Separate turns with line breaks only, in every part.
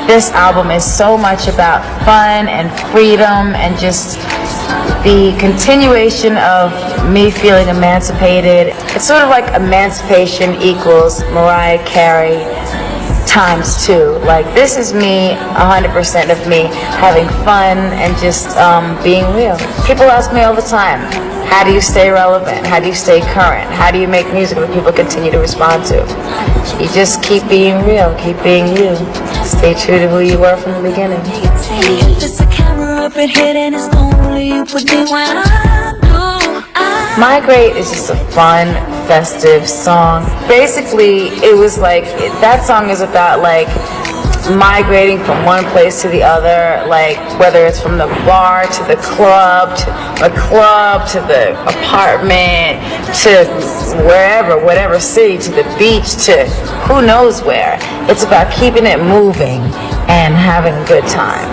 This album is so much about fun and freedom and just the continuation of me feeling emancipated. It's sort of like emancipation equals Mariah Carey times 2. Like, this is me, 100% of me, having fun and just being real. People ask me all the time, how do you stay relevant? How do you stay current? How do you make music that people continue to respond to? You just keep being real, keep being you. Stay true to who you were from the beginning. Migrate is just a fun, festive song. Basically, it was like, that song is about like migrating from one place to the other, like whether it's from the bar to the club, to the apartment, to wherever, whatever city, to the beach, to who knows where. It's about keeping it moving and having a good time.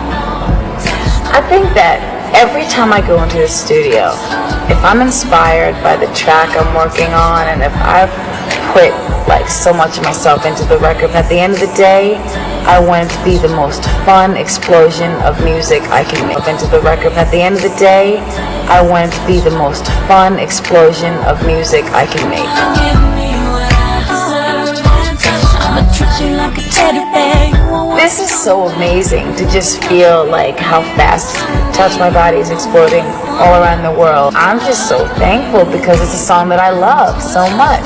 I think that every time I go into the studio, if I'm inspired by the track I'm working on, and if I've put like so much of myself into the record, and at the end of the day, I want it to be the most fun explosion of music I can make. Into the record, and at the end of the day, I want it to be the most fun explosion of music I can make. This is so amazing to just feel like how fast Touch My Body is exploding all around the world. I'm just so thankful because it's a song that I love so much,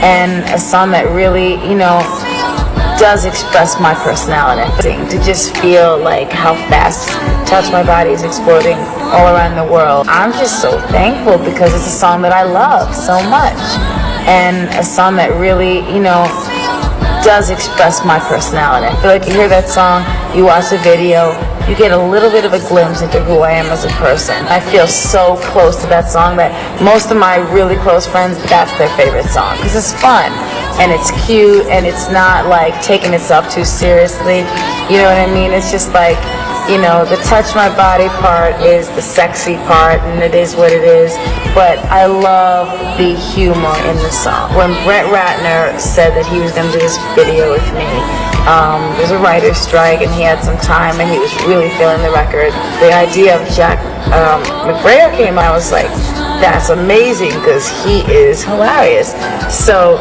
and a song that really, you know, does express my personality. To just feel like how fast Touch My Body is exploding all around the world. I'm just so thankful because it's a song that I love so much, and a song that really, you know, does express my personality. I feel like you hear that song, you watch the video, you get a little bit of a glimpse into who I am as a person. I feel so close to that song that most of my really close friends, that's their favorite song, because it's fun and it's cute and it's not like taking itself too seriously. You know what I mean? It's just like, you know, the Touch My Body part is the sexy part, and it is what it is, but I love the humor in the song. When Brett Ratner said that he was going to do this video with me, there's a writer's strike and he had some time and he was really feeling the record. The idea of Jack McBrayer came out, I was like, that's amazing because he is hilarious. So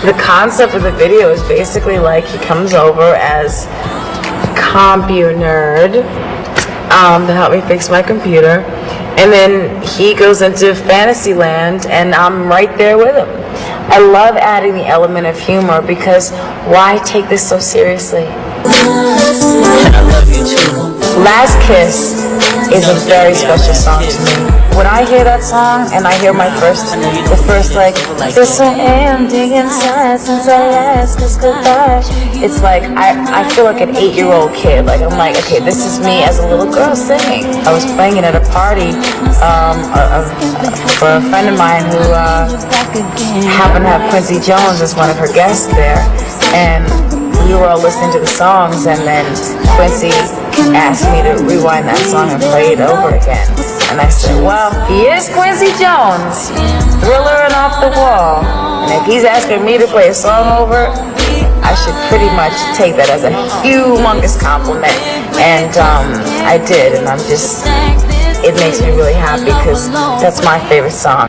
the concept of the video is basically like he comes over as compu nerd to help me fix my computer, and then he goes into fantasy land and I'm right there with him. I love adding the element of humor because why take this so seriously? Last Kiss is a very special song to me. When I hear that song and I hear the first like, there's so empty inside since I asked us goodbye. It's like, I feel like an 8-year-old kid. Like, I'm like, okay, this is me as a little girl singing. I was playing it at a party for a friend of mine who happened to have Quincy Jones as one of her guests there. And we were all listening to the songs, and then Quincy asked me to rewind that song and play it over again. And I said, well, he is Quincy Jones, Thriller and Off the Wall. And if he's asking me to play a song over, I should pretty much take that as a humongous compliment. And I did, and it makes me really happy because that's my favorite song.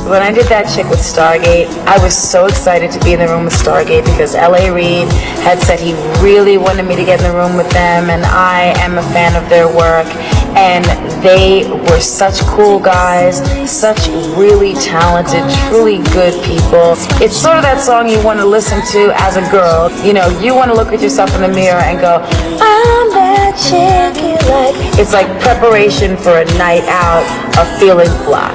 When I did that chick with Stargate, I was so excited to be in the room with Stargate because L.A. Reid had said he really wanted me to get in the room with them, and I am a fan of their work, and they were such cool guys, such really talented, truly good people. It's sort of that song you want to listen to as a girl. You know, you want to look at yourself in the mirror and go, I'm that chick you like. It's like preparation for a night out of feeling fly.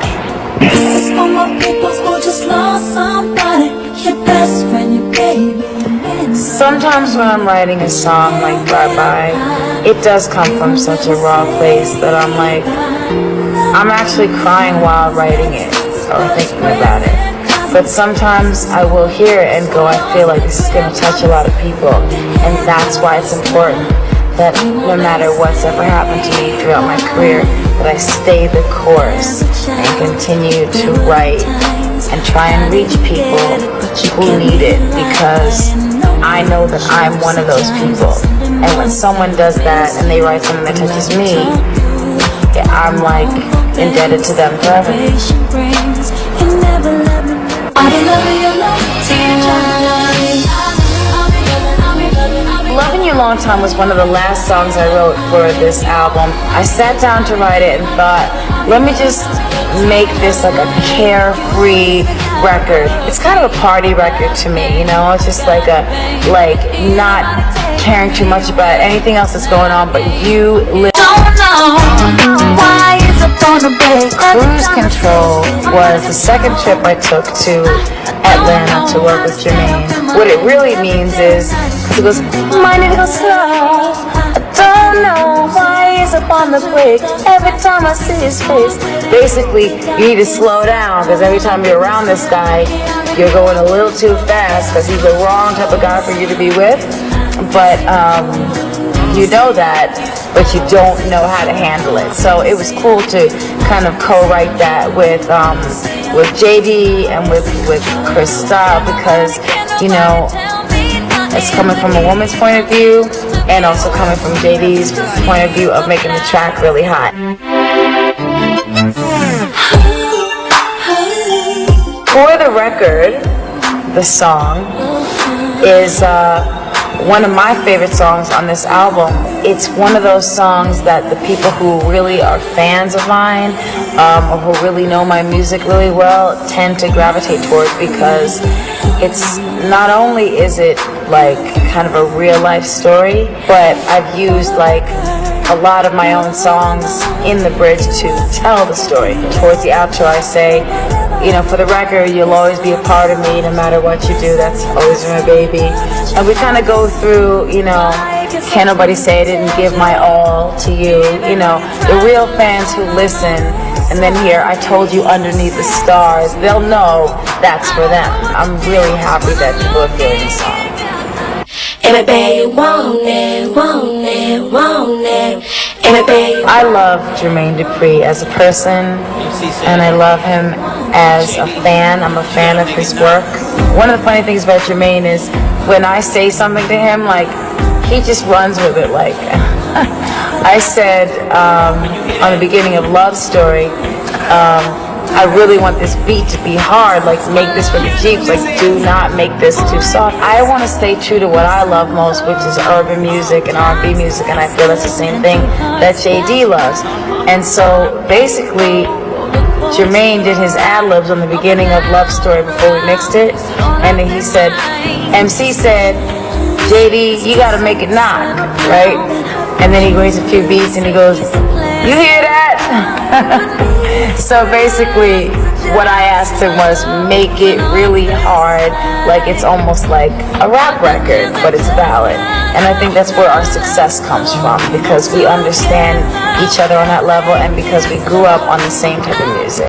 This is for my people who just lost somebody, your best friend, your baby.
Sometimes when I'm writing a song like Bye Bye, it does come from such a raw place that I'm like, I'm actually crying while writing it or thinking about it. But sometimes I will hear it and go, I feel like this is going to touch a lot of people. And that's why it's important that no matter what's ever happened to me throughout my career, that I stay the course and continue to write and try and reach people who need it, because I know that I'm one of those people. And when someone does that and they write something that touches me, I'm like indebted to them forever. Loving You Long Time was one of the last songs I wrote for this album. I sat down to write it and thought, let me just make this like a carefree record. It's kind of a party record to me, you know? It's just like not caring too much about anything else that's going on, but you live. Cruise Control was the second trip I took to Atlanta to work with Jermaine. What it really means is, he goes, might need to go slow. I don't know why he's up on the brake every time I see his face. Basically, you need to slow down, because every time you're around this guy, you're going a little too fast, because he's the wrong type of guy for you to be with. But you know that, but you don't know how to handle it. So it was cool to kind of co-write that with JD and with Krista, because, you know, it's coming from a woman's point of view and also coming from JD's point of view of making the track really hot. For the record, the song is one of my favorite songs on this album. It's one of those songs that the people who really are fans of mine, or who really know my music really well, tend to gravitate towards, because it's not only is it like kind of a real life story, but I've used like a lot of my own songs in the bridge to tell the story. Towards the outro I say, you know, for the record, you'll always be a part of me no matter what you do. That's always my baby. And we kind of go through, you know, can't nobody say I didn't give my all to you. You know, the real fans who listen and then hear I told you underneath the stars, they'll know that's for them. I'm really happy that people are feeling the song. I love Jermaine Dupri as a person, and I love him as a fan. I'm a fan of his work. One of the funny things about Jermaine is when I say something to him, like, he just runs with it. Like, I said on the beginning of Love Story, I really want this beat to be hard, like make this for the Jeeps, like do not make this too soft. I want to stay true to what I love most, which is urban music and R&B music, and I feel that's the same thing that JD loves. And so basically, Jermaine did his ad-libs on the beginning of Love Story before we mixed it, and then he said, MC said, JD, you gotta make it knock, right? And then he goes a few beats and he goes, you hear that? So basically, what I asked him was make it really hard, like it's almost like a rap record, but it's ballad. And I think that's where our success comes from, because we understand each other on that level and because we grew up on the same type of music.